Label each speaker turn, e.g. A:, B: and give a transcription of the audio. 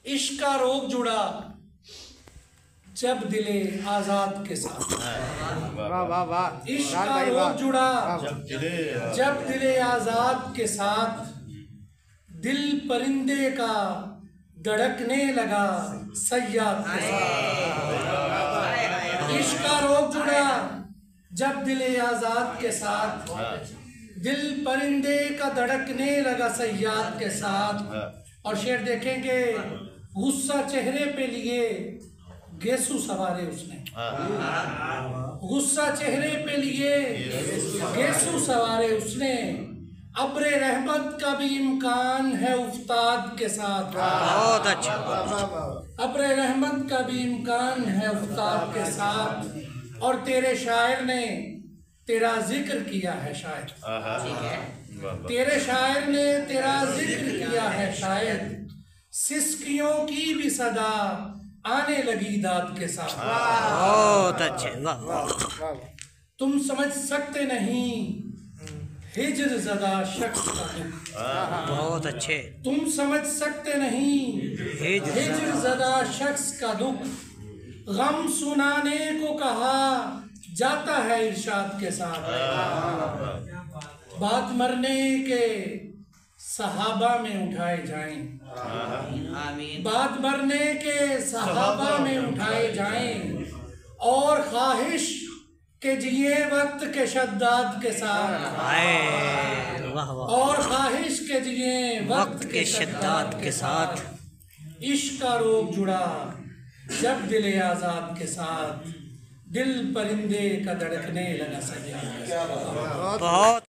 A: इश्क का रोग जुड़ा जब दिले आजाद के साथ।
B: वाह वाह वाह।
A: इश्क का रोग जुड़ा जब दिले आजाद के साथ, दिल परिंदे का धड़कने लगा सय्याद के साथ। इश्क का रोग जुड़ा जब दिले आजाद के साथ, दिल परिंदे का धड़कने लगा सय्याद के साथ। और शेर देखेंगे, गुस्सा चेहरे पे लिए गेसू सवारे उसने, गुस्सा चेहरे पे लिए गेसू सवारे उसने। अब्रे रहमत का भी इम्कान है उस्ताद के साथ।
B: बहुत अच्छा।
A: अब्रे रहमत का भी इम्कान है उस्ताद के साथ। और तेरे शायर ने तेरा जिक्र किया है शायद, तेरे शायर ने तेरा जिक्र किया है शायद। सिसकियों की भी सदा आने लगी दाद के साथ।
B: बहुत अच्छे। वाह।
A: तुम समझ सकते नहीं हिज्र ज़दा शख्स का दुख।
B: बहुत अच्छे।
A: तुम समझ सकते नहीं हिज्र ज़दा शख्स का दुख। गम सुनाने को कहा जाता है इरशाद के साथ। बात मरने के सहाबा में उठाए जाएं, बात मरने के सहाबा में उठाए जाएं। और ख्वाहिश के जिए वक्त के शद्दाद के साथ।
B: वाह वाह।
A: और ख्वाहिश के जिए
B: वक्त के शद्दाद के साथ।
A: इश्क का रोग जुड़ा जब दिले आजाद के साथ, दिल परिंदे का धड़कने लगा सय्याद के साथ।
B: बहुत